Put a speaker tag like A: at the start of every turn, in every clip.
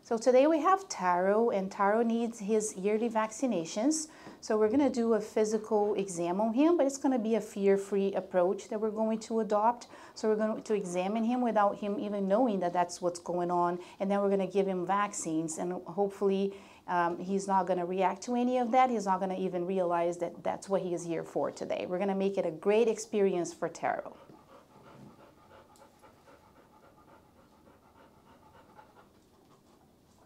A: So today we have Taro, and Taro needs his yearly vaccinations. So we're going to do a physical exam on him, but it's going to be a fear-free approach that we're going to adopt. So we're going to examine him without him even knowing that that's what's going on, and then we're going to give him vaccines, and hopefully he's not going to react to any of that. He's not going to even realize that that's what he is here for today. We're going to make it a great experience for Taro.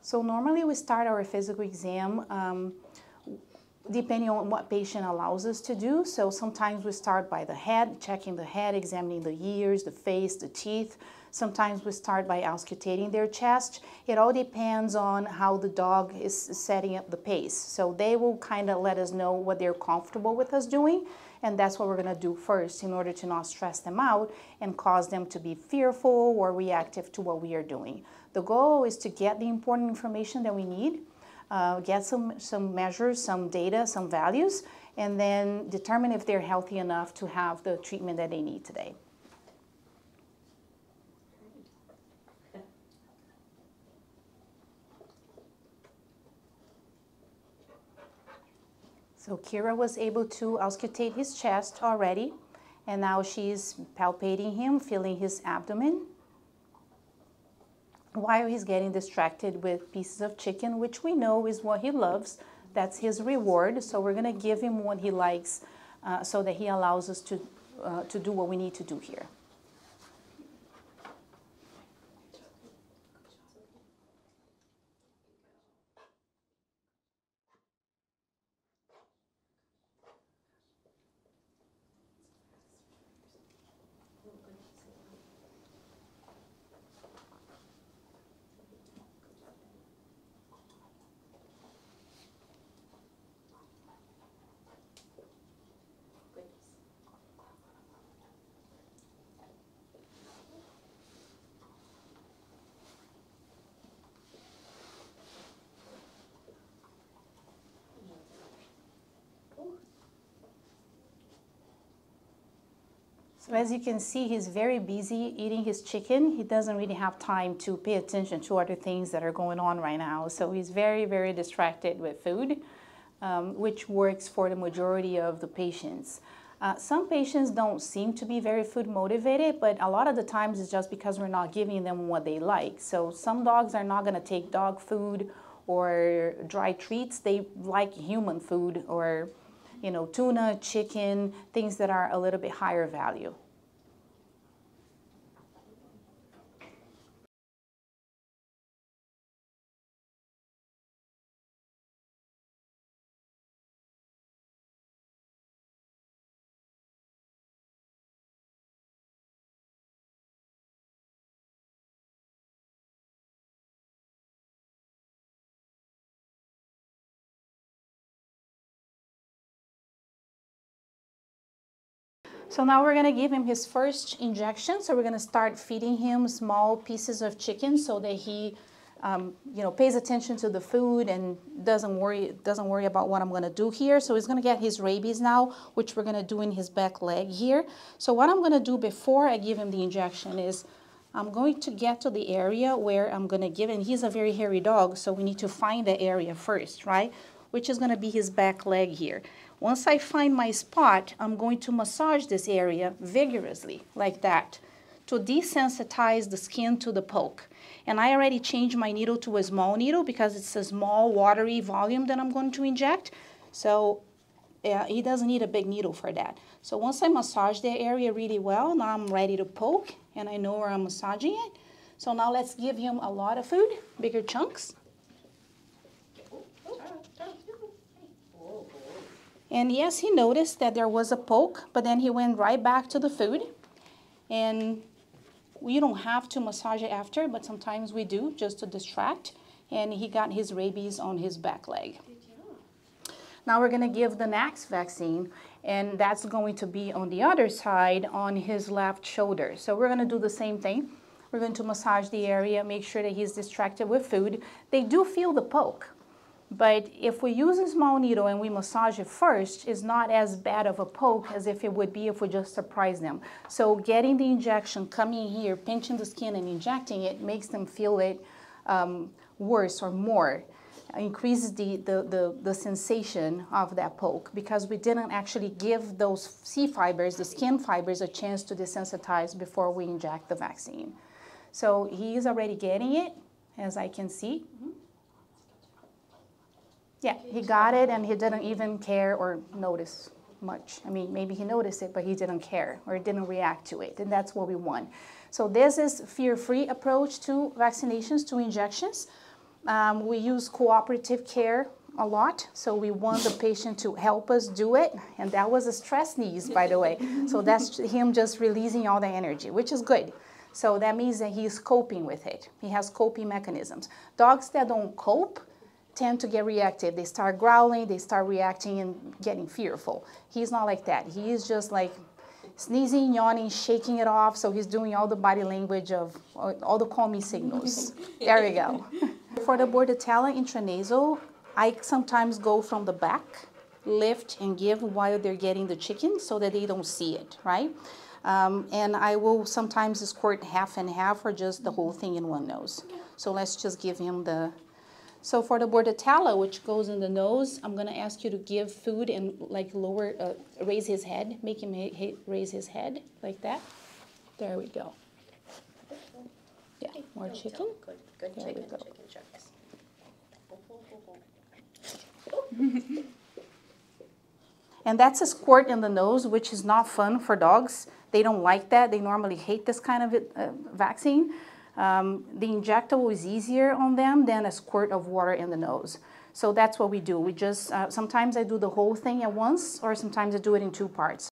A: So normally we start our physical exam depending on what patient allows us to do. So sometimes we start by the head, checking the head, examining the ears, the face, the teeth. Sometimes we start by auscultating their chest. It all depends on how the dog is setting up the pace. So they will kind of let us know what they're comfortable with us doing, and that's what we're going to do first in order to not stress them out and cause them to be fearful or reactive to what we are doing. The goal is to get the important information that we need, get some measures, some data, some values, and then determine if they're healthy enough to have the treatment that they need today. So Kira was able to auscultate his chest already, and now she's palpating him, feeling his abdomen, while he's getting distracted with pieces of chicken, which we know is what he loves. That's his reward. So we're going to give him what he likes so that he allows us to do what we need to do here. So as you can see, he's very busy eating his chicken. He doesn't really have time to pay attention to other things that are going on right now. So he's very, very distracted with food, which works for the majority of the patients. Some patients don't seem to be very food motivated, but a lot of the times it's just because we're not giving them what they like. So some dogs are not going to take dog food or dry treats. They like human food or tuna, chicken, things that are a little bit higher value. So now we're going to give him his first injection. So we're going to start feeding him small pieces of chicken so that he, pays attention to the food and doesn't worry about what I'm going to do here. So he's going to get his rabies now, which we're going to do in his back leg here. So what I'm going to do before I give him the injection is I'm going to get to the area where I'm going to give him. He's a very hairy dog, so we need to find the area first, right? Which is going to be his back leg here. Once I find my spot, I'm going to massage this area vigorously, like that, to desensitize the skin to the poke. And I already changed my needle to a small needle because it's a small, watery volume that I'm going to inject. So he doesn't need a big needle for that. So once I massage the area really well, now I'm ready to poke, and I know where I'm massaging it. So now let's give him a lot of food, bigger chunks. And yes, he noticed that there was a poke, but then he went right back to the food. And you don't have to massage it after, but sometimes we do, just to distract. And he got his rabies on his back leg. Now we're going to give the next vaccine, and that's going to be on the other side, on his left shoulder. So we're going to do the same thing. We're going to massage the area, make sure that he's distracted with food. They do feel the poke. But if we use a small needle and we massage it first, it's not as bad of a poke as if it would be if we just surprise them. So getting the injection, coming here, pinching the skin and injecting it makes them feel it worse or more, increases the sensation of that poke, because we didn't actually give those C fibers, the skin fibers, a chance to desensitize before we inject the vaccine. So he is already getting it, as I can see. Yeah, he got it and he didn't even care or notice much. I mean, maybe he noticed it, but he didn't care or didn't react to it, and that's what we want. So this is fear-free approach to vaccinations, to injections. We use cooperative care a lot, so we want the patient to help us do it, and that was a stress sneeze, by the way. So that's him just releasing all the energy, which is good. So that means that he's coping with it. He has coping mechanisms. Dogs that don't cope tend to get reactive. They start growling, they start reacting and getting fearful. He's not like that. He is just like sneezing, yawning, shaking it off, so he's doing all the body language of all the call me signals. There we go. For the Bordetella intranasal, I sometimes go from the back, lift and give while they're getting the chicken so that they don't see it, right? And I will sometimes squirt half and half or just the whole thing in one nose. So let's just give him the... So for the Bordetella, which goes in the nose, I'm going to ask you to give food and like raise his head, make him raise his head like that. There we go. Yeah, more chicken.
B: Good
A: There
B: chicken,
A: we go.
B: chicken chunks.
A: And that's a squirt in the nose, which is not fun for dogs. They don't like that. They normally hate this kind of vaccine. The injectable is easier on them than a squirt of water in the nose. So that's what we do. We just, sometimes I do the whole thing at once, or sometimes I do it in 2 parts.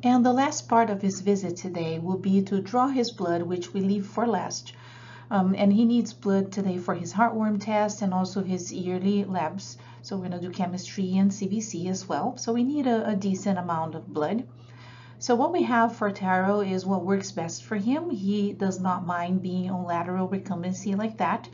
C: And the last part of his visit today will be to draw his blood, which we leave for last. And he needs blood today for his heartworm test and also his yearly labs. So we're going to do chemistry and CBC as well. So we need a decent amount of blood. So what we have for Taro is what works best for him. He does not mind being on lateral recumbency like that.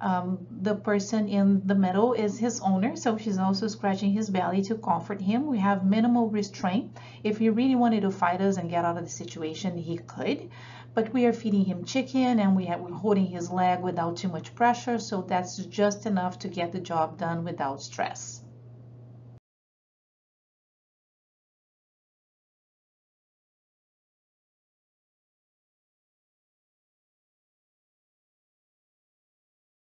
C: The person in the middle is his owner, so she's also scratching his belly to comfort him. We have minimal restraint. If he really wanted to fight us and get out of the situation, he could. But we are feeding him chicken and we're holding his leg without too much pressure, so that's just enough to get the job done without stress.